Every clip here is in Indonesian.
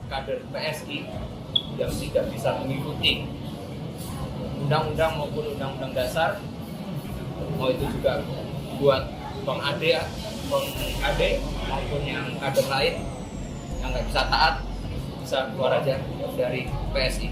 kader PSI yang tidak bisa mengikuti undang-undang maupun undang-undang dasar, mau itu juga buat Bang Ade maupun yang kader lain yang nggak bisa taat, bisa keluar aja dari PSI.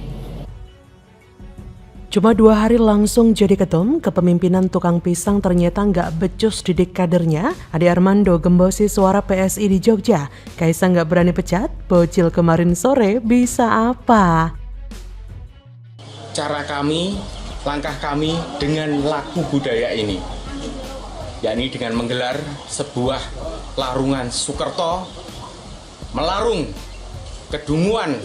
Cuma 2 hari langsung jadi ketum, kepemimpinan tukang pisang ternyata nggak becus didik kadernya. Ade Armando gembosi suara PSI di Jogja. Kaisang nggak berani pecat, bocil kemarin sore bisa apa? Cara kami, langkah kami dengan lagu budaya ini, yakni dengan menggelar sebuah larungan Sukerto, melarung kedunguan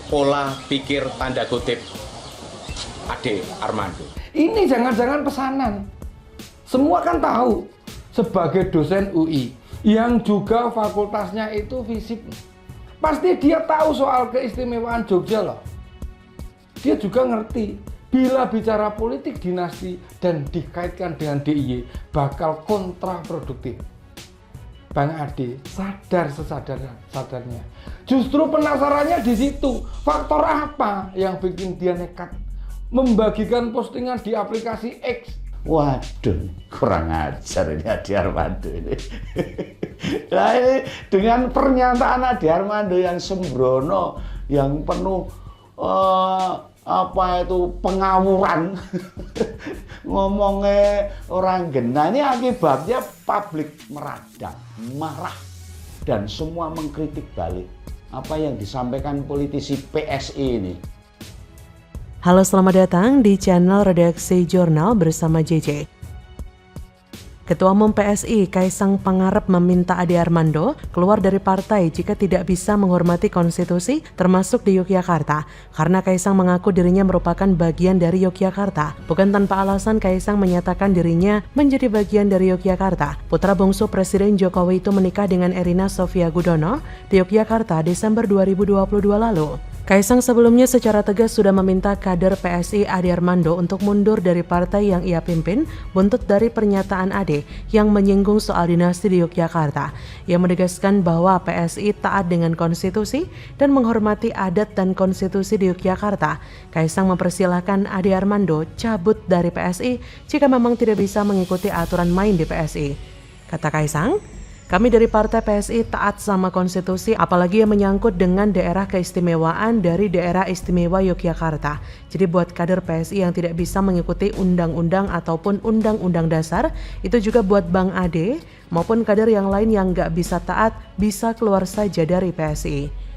pola pikir tanda kutip Ade Armando. Ini jangan-jangan pesanan. Semua kan tahu sebagai dosen UI yang juga fakultasnya itu FISIP. Pasti dia tahu soal keistimewaan Jogja loh. Dia juga ngerti bila bicara politik dinasti dan dikaitkan dengan DIY bakal kontraproduktif. Bang Ade sadar sesadar-sadarnya. Justru penasarannya di situ. Faktor apa yang bikin dia nekat membagikan postingan di aplikasi X? Waduh, kurang ajar ini Ade Armando ini. Nah, ini dengan pernyataan Ade Armando yang sembrono, yang penuh pengawuran, ngomongnya orang genah, ini akibatnya publik meradang, marah, dan semua mengkritik balik apa yang disampaikan politisi PSI ini. Halo, selamat datang di channel Redaksi Jurnal bersama JJ. Ketua Umum PSI Kaisang Pangarep meminta Ade Armando keluar dari partai jika tidak bisa menghormati konstitusi termasuk di Yogyakarta. Karena Kaisang mengaku dirinya merupakan bagian dari Yogyakarta. Bukan tanpa alasan Kaisang menyatakan dirinya menjadi bagian dari Yogyakarta. Putra bungsu Presiden Jokowi itu menikah dengan Erina Sofia Gudono di Yogyakarta Desember 2022 lalu. Kaisang sebelumnya secara tegas sudah meminta kader PSI Ade Armando untuk mundur dari partai yang ia pimpin buntut dari pernyataan Ade yang menyinggung soal dinasti di Yogyakarta. Ia menegaskan bahwa PSI taat dengan konstitusi dan menghormati adat dan konstitusi di Yogyakarta. Kaisang mempersilahkan Ade Armando cabut dari PSI jika memang tidak bisa mengikuti aturan main di PSI. Kata Kaisang, kami dari Partai PSI taat sama konstitusi, apalagi yang menyangkut dengan daerah keistimewaan dari daerah istimewa Yogyakarta. Jadi buat kader PSI yang tidak bisa mengikuti undang-undang ataupun undang-undang dasar, itu juga buat Bang Ade maupun kader yang lain yang nggak bisa taat, bisa keluar saja dari PSI.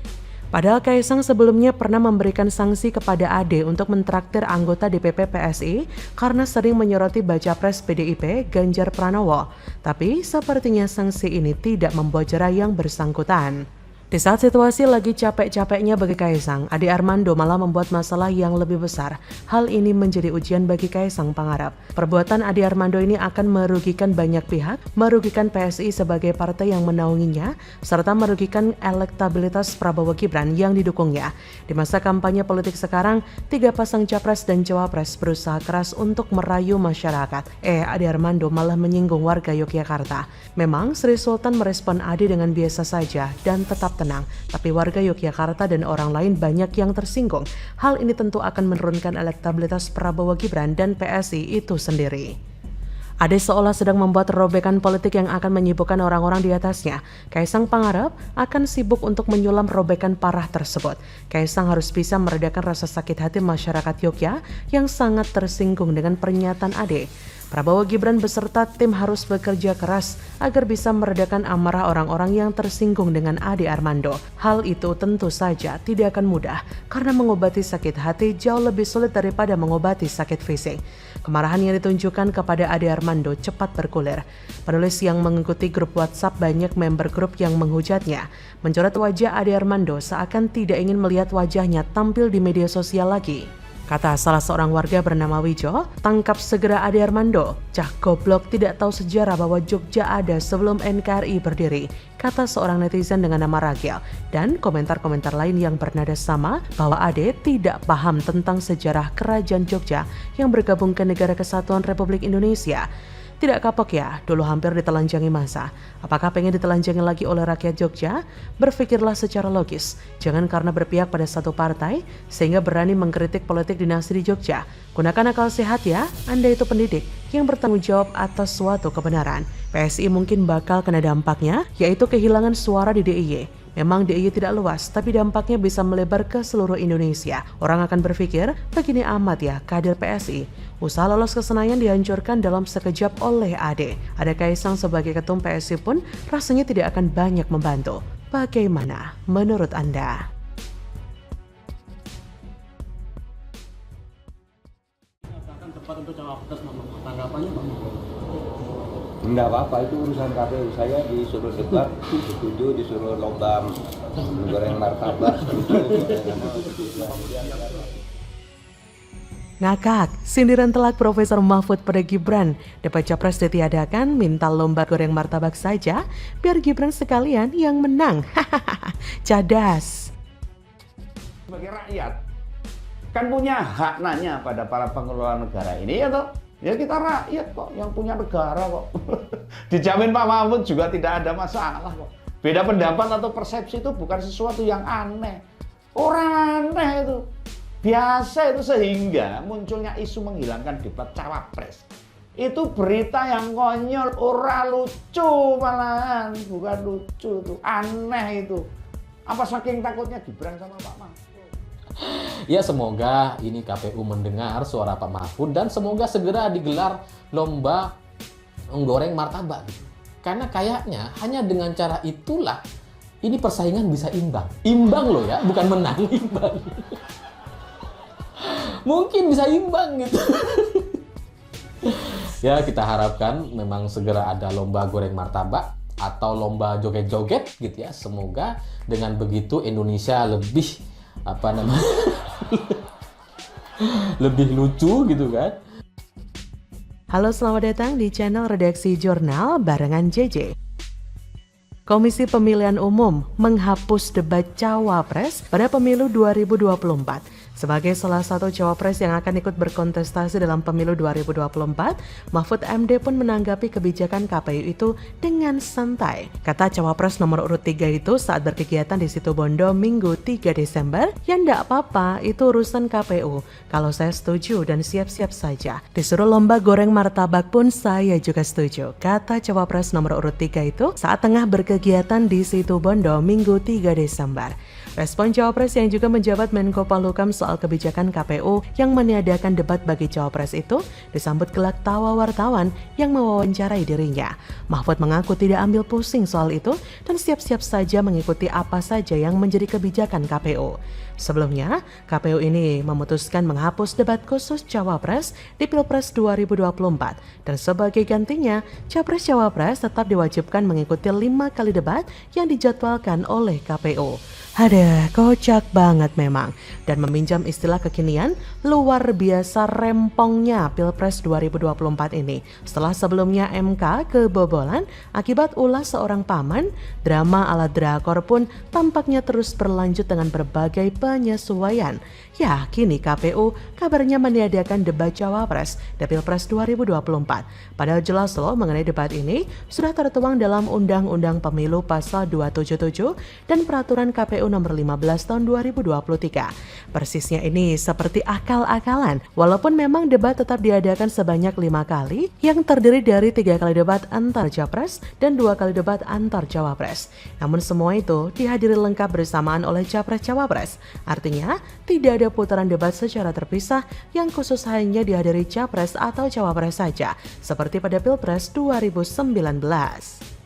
Padahal Kaisang sebelumnya pernah memberikan sanksi kepada Ade untuk mentraktir anggota DPP PSI karena sering menyoroti baca pres PDIP Ganjar Pranowo. Tapi sepertinya sanksi ini tidak membawa jera yang bersangkutan. Di saat situasi lagi capek-capeknya bagi Kaisang, Ade Armando malah membuat masalah yang lebih besar. Hal ini menjadi ujian bagi Kaisang Pangarep. Perbuatan Ade Armando ini akan merugikan banyak pihak, merugikan PSI sebagai partai yang menaunginya, serta merugikan elektabilitas Prabowo Gibran yang didukungnya. Di masa kampanye politik sekarang, 3 pasang capres dan cawapres berusaha keras untuk merayu masyarakat. Ade Armando malah menyinggung warga Yogyakarta. Memang Sri Sultan merespon Ade dengan biasa saja dan tetap tenang, tapi warga Yogyakarta dan orang lain banyak yang tersinggung. Hal ini tentu akan menurunkan elektabilitas Prabowo Gibran dan PSI itu sendiri. Ade seolah sedang membuat robekan politik yang akan menyibukkan orang-orang di atasnya. Kaisang Pangarep akan sibuk untuk menyulam robekan parah tersebut. Kaisang harus bisa meredakan rasa sakit hati masyarakat Yogyakarta yang sangat tersinggung dengan pernyataan Ade. Prabowo Gibran beserta tim harus bekerja keras agar bisa meredakan amarah orang-orang yang tersinggung dengan Ade Armando. Hal itu tentu saja tidak akan mudah karena mengobati sakit hati jauh lebih sulit daripada mengobati sakit fisik. Kemarahan yang ditunjukkan kepada Ade Armando cepat bergulir. Penulis yang mengikuti grup WhatsApp banyak member grup yang menghujatnya. Mencoret wajah Ade Armando seakan tidak ingin melihat wajahnya tampil di media sosial lagi. Kata salah seorang warga bernama Wijo, tangkap segera Ade Armando. Cah goblok tidak tahu sejarah bahwa Jogja ada sebelum NKRI berdiri, kata seorang netizen dengan nama Ragil. Dan komentar-komentar lain yang bernada sama bahwa Ade tidak paham tentang sejarah Kerajaan Jogja yang bergabung ke Negara Kesatuan Republik Indonesia. Tidak kapok ya, dulu hampir ditelanjangi massa. Apakah pengen ditelanjangi lagi oleh rakyat Jogja? Berpikirlah secara logis. Jangan karena berpihak pada satu partai, sehingga berani mengkritik politik dinasti di Jogja. Gunakan akal sehat ya, Anda itu pendidik yang bertanggung jawab atas suatu kebenaran. PSI mungkin bakal kena dampaknya, yaitu kehilangan suara di DIY. Memang DIY tidak luas, tapi dampaknya bisa melebar ke seluruh Indonesia. Orang akan berpikir, begini amat ya kader PSI. Usaha lolos ke Senayan dihancurkan dalam sekejap oleh AD. Ada Kaisang sebagai ketum PSI pun rasanya tidak akan banyak membantu. Bagaimana menurut Anda? Tempat untuk cawapres, tanggapannya Pak? Enggak apa-apa, itu urusan KPU. Saya disuruh debat, setuju, disuruh lomba goreng martabak, setuju. Ngakak, sindiran telak Profesor Mahfud pada Gibran. Debat capres ditiadakan, minta lomba goreng martabak saja, biar Gibran sekalian yang menang. Cadas. Sebagai rakyat, kan punya hak nanya pada para pengelola negara ini ya toh. Ya kita rakyat kok yang punya negara kok. Dijamin Pak Mahfud juga tidak ada masalah kok. Beda pendapat atau persepsi itu bukan sesuatu yang aneh. Orang aneh itu. Biasa itu, sehingga munculnya isu menghilangkan debat cawapres. Itu berita yang konyol, ora lucu malahan. Bukan lucu itu, aneh itu. Apa saking takutnya Gibran sama Pak Mahfud? Ya semoga ini KPU mendengar suara Pak Mahfud dan semoga segera digelar lomba goreng martabak gitu. Karena kayaknya hanya dengan cara itulah ini persaingan bisa imbang. Imbang loh ya, bukan menang, imbang. Mungkin bisa imbang gitu. Ya kita harapkan memang segera ada lomba goreng martabak atau lomba joget-joget gitu ya. Semoga dengan begitu Indonesia lebih lebih lucu gitu kan. Halo, selamat datang di channel Redaksi Jurnal barengan JJ. Komisi Pemilihan Umum menghapus debat cawapres pada pemilu 2024. Sebagai salah satu cawapres yang akan ikut berkontestasi dalam pemilu 2024, Mahfud MD pun menanggapi kebijakan KPU itu dengan santai. Kata cawapres nomor urut 3 itu saat berkegiatan di Situbondo Minggu 3 Desember, "Ya ndak apa-apa, itu urusan KPU. Kalau saya setuju dan siap-siap saja. Disuruh lomba goreng martabak pun saya juga setuju," kata cawapres nomor urut 3 itu saat tengah berkegiatan di Situbondo Minggu 3 Desember. Respon cawapres yang juga menjabat Menko Polhukam soal kebijakan KPU yang meniadakan debat bagi cawapres itu disambut gelak tawa wartawan yang mewawancarai dirinya. Mahfud mengaku tidak ambil pusing soal itu dan siap-siap saja mengikuti apa saja yang menjadi kebijakan KPU. Sebelumnya, KPU ini memutuskan menghapus debat khusus cawapres di Pilpres 2024 dan sebagai gantinya, capres-cawapres tetap diwajibkan mengikuti 5 kali debat yang dijadwalkan oleh KPU. Ada kocak banget memang. Dan meminjam istilah kekinian, luar biasa rempongnya Pilpres 2024 ini. Setelah sebelumnya MK kebobolan akibat ulah seorang paman, drama ala drakor pun tampaknya terus berlanjut dengan berbagai penyesuaian. Ya, kini KPU kabarnya meniadakan debat cawapres di Pilpres 2024. Padahal jelas loh mengenai debat ini sudah tertuang dalam Undang-Undang Pemilu Pasal 277 dan Peraturan KPU Nomor 15 Tahun 2023. Persisnya ini seperti akal-akalan, walaupun memang debat tetap diadakan sebanyak 5 kali yang terdiri dari 3 kali debat antar capres dan 2 kali debat antar cawapres. Namun semua itu dihadiri lengkap bersamaan oleh capres-cawapres. Artinya tidak ada putaran debat secara terpisah yang khusus hanya dihadiri capres atau cawapres saja, seperti pada Pilpres 2019.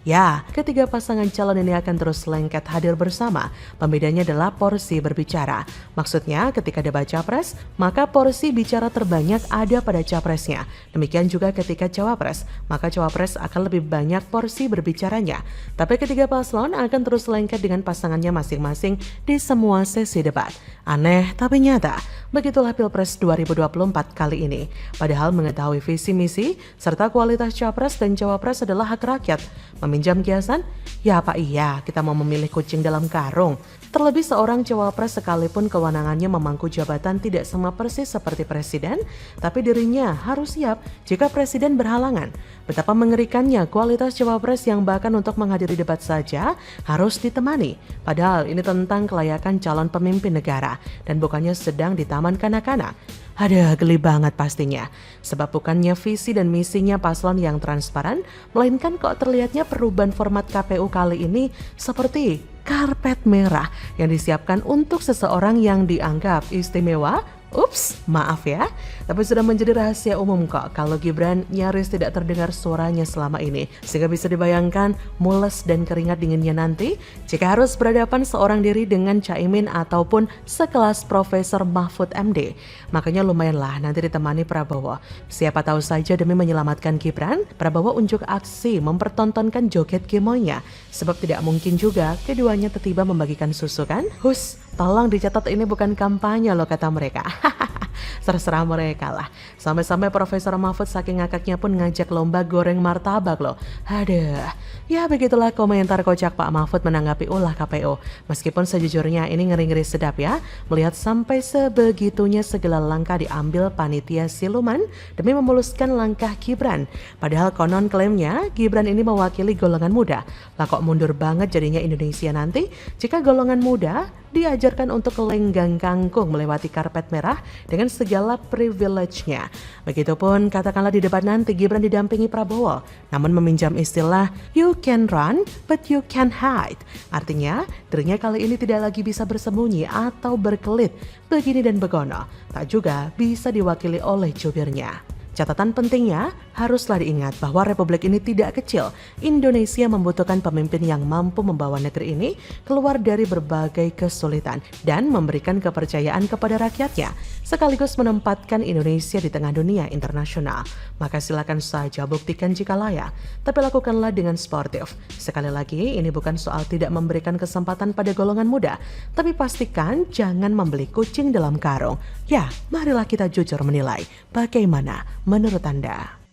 Ya, ketiga pasangan calon ini akan terus lengket hadir bersama. Pembedanya adalah porsi berbicara. Maksudnya ketika debat capres, maka porsi bicara terbanyak ada pada capresnya. Demikian juga ketika cawapres, maka cawapres akan lebih banyak porsi berbicaranya. Tapi ketiga paslon akan terus lengket dengan pasangannya masing-masing di semua sesi debat. Aneh tapi nyata, begitulah Pilpres 2024 kali ini. Padahal mengetahui visi misi serta kualitas capres dan cawapres adalah hak rakyat. Meminjam kiasan? Ya apa iya kita mau memilih kucing dalam karung? Terlebih seorang cawapres sekalipun kewenangannya memangku jabatan tidak sama persis seperti presiden, tapi dirinya harus siap jika presiden berhalangan. Betapa mengerikannya kualitas cawapres yang bahkan untuk menghadiri debat saja harus ditemani. Padahal ini tentang kelayakan calon pemimpin negara dan bukannya sedang di taman kanak-kanak. Ada geli banget pastinya, sebab bukannya visi dan misinya paslon yang transparan, melainkan kok terlihatnya perubahan format KPU kali ini seperti karpet merah yang disiapkan untuk seseorang yang dianggap istimewa. Ups, maaf ya, tapi sudah menjadi rahasia umum kok kalau Gibran nyaris tidak terdengar suaranya selama ini. Sehingga bisa dibayangkan mules dan keringat dinginnya nanti jika harus berhadapan seorang diri dengan Caimin ataupun sekelas Profesor Mahfud MD. Makanya lumayanlah nanti ditemani Prabowo. Siapa tahu saja demi menyelamatkan Gibran, Prabowo unjuk aksi mempertontonkan joget gemoynya. Sebab tidak mungkin juga keduanya tiba-tiba membagikan susu kan? Hus, tolong dicatat ini bukan kampanye loh kata mereka. Terserah mereka lah. Sampai-sampai Profesor Mahfud saking ngakaknya pun ngajak lomba goreng martabak loh. Aduh, ya begitulah komentar kocak Pak Mahfud menanggapi ulah KPU. Meskipun sejujurnya ini ngeri-ngeri sedap ya, melihat sampai sebegitunya segala langkah diambil panitia siluman demi memuluskan langkah Gibran. Padahal konon klaimnya Gibran ini mewakili golongan muda. Lah kok mundur banget jadinya Indonesia nanti jika golongan muda diajarkan untuk lenggang kangkung melewati karpet merah dengan segala privilege-nya. Begitupun katakanlah di debat nanti Gibran didampingi Prabowo, namun meminjam istilah you can run but you can hide. Artinya dirinya kali ini tidak lagi bisa bersembunyi atau berkelit begini dan begono, tak juga bisa diwakili oleh jubirnya. Catatan pentingnya, haruslah diingat bahwa Republik ini tidak kecil. Indonesia membutuhkan pemimpin yang mampu membawa negeri ini keluar dari berbagai kesulitan dan memberikan kepercayaan kepada rakyatnya, sekaligus menempatkan Indonesia di tengah dunia internasional. Maka silakan saja buktikan jika layak, tapi lakukanlah dengan sportif. Sekali lagi, ini bukan soal tidak memberikan kesempatan pada golongan muda, tapi pastikan jangan membeli kucing dalam karung. Ya, marilah kita jujur menilai. Bagaimana menurut Anda?